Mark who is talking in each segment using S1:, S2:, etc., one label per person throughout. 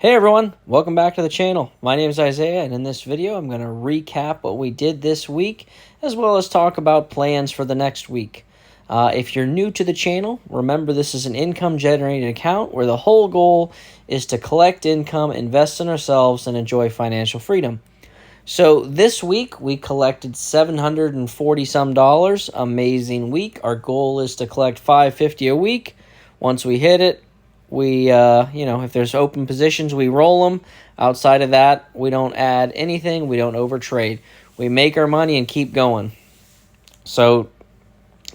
S1: Hey everyone, welcome back to the channel. My name is Isaiah, and in this video I'm going to recap what we did this week as well as talk about plans for the next week. If you're new to the channel, remember this is an income generating account where the whole goal is to collect income, invest in ourselves, and enjoy financial freedom. So this week we collected $740 some. Amazing week. Our goal is to collect $550 a week. Once we hit it, we, if there's open positions, we roll them. Outside of that, we don't add anything. We don't overtrade. We make our money and keep going. So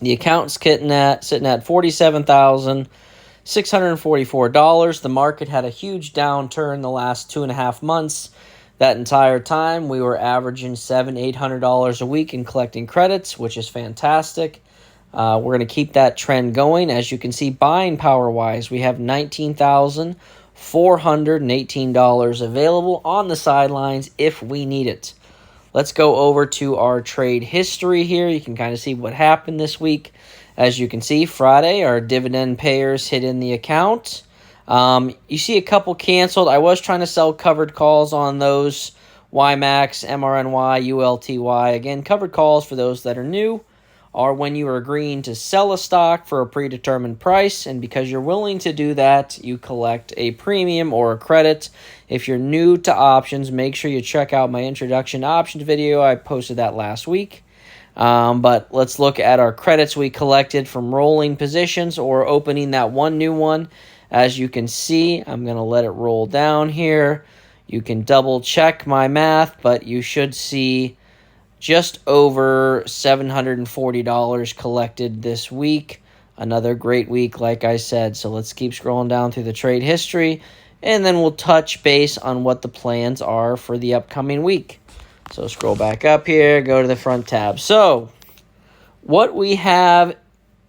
S1: the account's sitting at $47,644. The market had a huge downturn the last 2.5 months. That entire time, we were averaging $800 a week in collecting credits, which is fantastic. We're going to keep that trend going. As you can see, buying power-wise, we have $19,418 available on the sidelines if we need it. Let's go over to our trade history here. You can kind of see what happened this week. As you can see, Friday, our dividend payers hit in the account. You see a couple canceled. I was trying to sell covered calls on those. YMAX, MRNY, ULTY. Again, covered calls for those that are new are when you are agreeing to sell a stock for a predetermined price, and because you're willing to do that, you collect a premium or a credit. If you're new to options, make sure you check out my introduction to options video. I posted that last week. But let's look at our credits we collected from rolling positions or opening that one new one. As you can see, I'm going to let it roll down here. You can double check my math, but you should see just over $740 collected this week. Another great week, like I said. So let's keep scrolling down through the trade history, and then we'll touch base on what the plans are for the upcoming week. So scroll back up here, go to the front tab. So what we have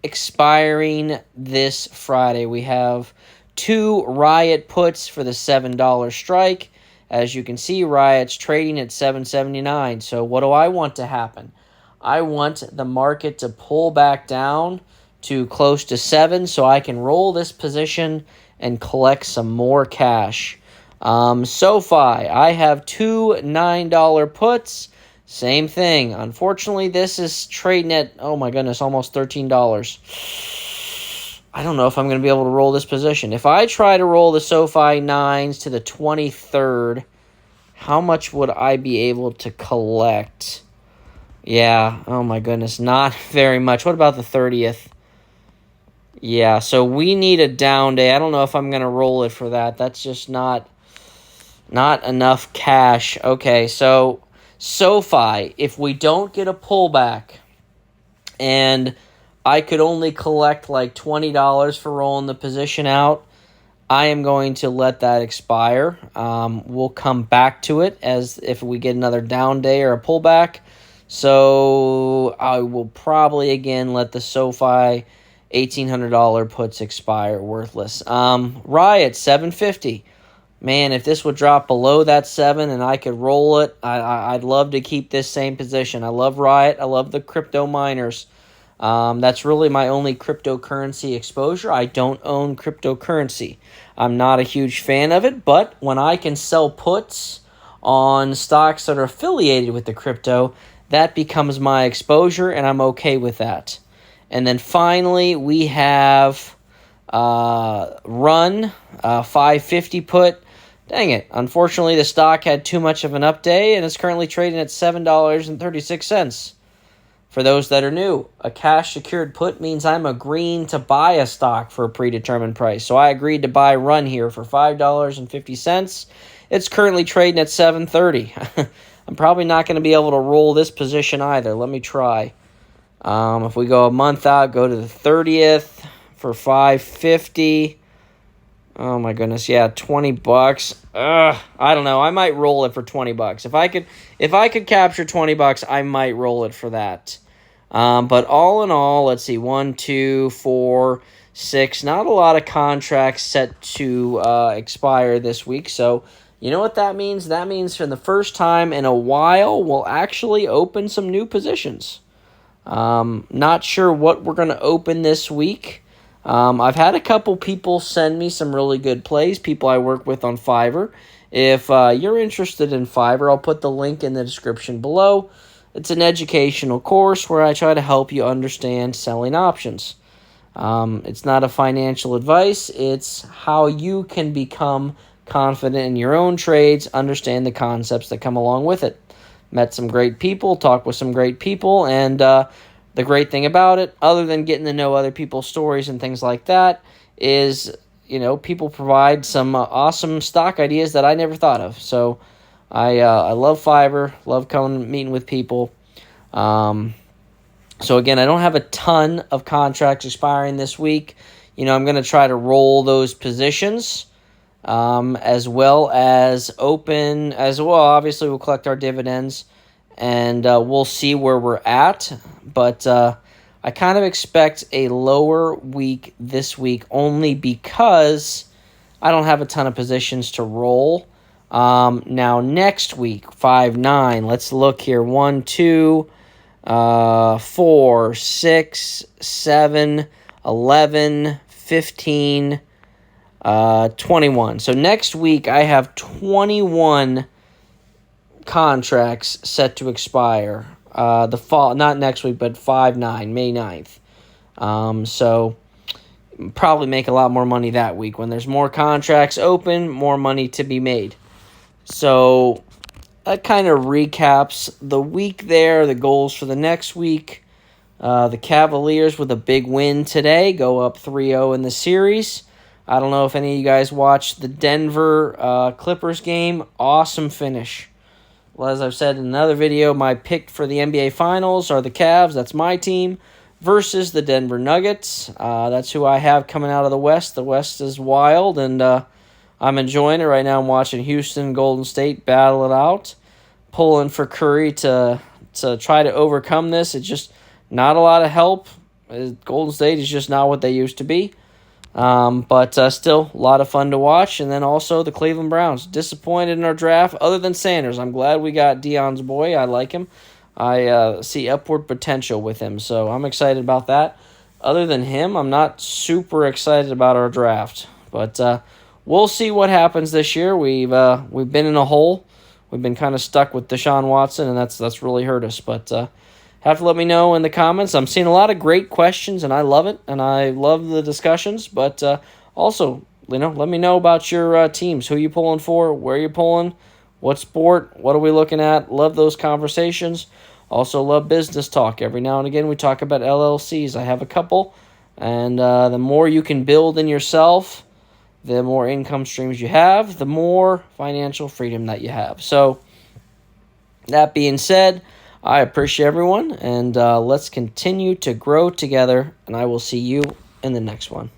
S1: expiring this Friday, we have 2 Riot puts for the $7 strike. As you can see, Riot's trading at $7.79. So what do I want to happen? I want the market to pull back down to close to 7 so I can roll this position and collect some more cash. SoFi, I have 2 $9 puts. Same thing. Unfortunately, this is trading at, oh my goodness, almost $13. I don't know if I'm going to be able to roll this position. If I try to roll the SoFi 9s to the 23rd, how much would I be able to collect? Yeah, oh my goodness, not very much. What about the 30th? Yeah, so we need a down day. I don't know if I'm going to roll it for that. That's just not enough cash. Okay, so SoFi, if we don't get a pullback and I could only collect like $20 for rolling the position out, I am going to let that expire. We'll come back to it as if we get another down day or a pullback. So I will probably again let the SoFi $1,800 puts expire, worthless. Riot $750. Man, if this would drop below that 7 and I could roll it, I'd love to keep this same position. I love Riot. I love the crypto miners. That's really my only cryptocurrency exposure. I don't own cryptocurrency. I'm not a huge fan of it, but when I can sell puts on stocks that are affiliated with the crypto, that becomes my exposure, and I'm okay with that. And then finally, we have Run, 550 put. Dang it. Unfortunately, the stock had too much of an up day, and it's currently trading at $7.36. For those that are new, a cash secured put means I'm agreeing to buy a stock for a predetermined price. So I agreed to buy Run here for $5.50. It's currently trading at $7.30. I'm probably not going to be able to roll this position either. Let me try. If we go a month out, go to the 30th for $5.50. Oh my goodness, yeah, $20. I don't know. I might roll it for $20. If I could capture $20, I might roll it for that. But all in all, let's see, 1, 2, 4, 6. Not a lot of contracts set to expire this week. So you know what that means? That means for the first time in a while, we'll actually open some new positions. Not sure what we're going to open this week. I've had a couple people send me some really good plays, people I work with on Fiverr. If you're interested in Fiverr, I'll put the link in the description below. It's an educational course where I try to help you understand selling options. It's not a financial advice. It's how you can become confident in your own trades, understand the concepts that come along with it. Met some great people, talked with some great people, and the great thing about it, other than getting to know other people's stories and things like that, is, people provide some awesome stock ideas that I never thought of. So I love Fiverr, love coming meeting with people. So again, I don't have a ton of contracts expiring this week. I'm going to try to roll those positions, as well as open as well. Obviously, we'll collect our dividends, and we'll see where we're at. But I kind of expect a lower week this week only because I don't have a ton of positions to roll. Now, next week, 5-9, let's look here. 1, 2, 4, 6, 7, 11, 15, 21. So next week I have 21 contracts set to expire. The fall, not next week, but 5-9, May 9th. So probably make a lot more money that week. When there's more contracts open, more money to be made. So that kind of recaps the week there, the goals for the next week. The Cavaliers with a big win today, go up 3-0 in the series. I don't know if any of you guys watched the Denver Clippers game. Awesome finish. Well, as I've said in another video, my pick for the NBA Finals are the Cavs. That's my team. Versus the Denver Nuggets. That's who I have coming out of the West. The West is wild, and I'm enjoying it right now. I'm watching Houston, Golden State battle it out. Pulling for Curry to try to overcome this. It's just not a lot of help. Golden State is just not what they used to be. But still, a lot of fun to watch. And then also the Cleveland Browns. Disappointed in our draft, other than Sanders. I'm glad we got Deion's boy. I like him. I see upward potential with him, so I'm excited about that. Other than him, I'm not super excited about our draft. But we'll see what happens this year. We've been in a hole. We've been kind of stuck with Deshaun Watson, and that's really hurt us. But have to let me know in the comments. I'm seeing a lot of great questions, and I love it, and I love the discussions. But also, let me know about your teams. Who you pulling for? Where you pulling? What sport? What are we looking at? Love those conversations. Also love business talk. Every now and again, we talk about LLCs. I have a couple, and the more you can build in yourself, the more income streams you have, the more financial freedom that you have. So, that being said, I appreciate everyone, and let's continue to grow together, and I will see you in the next one.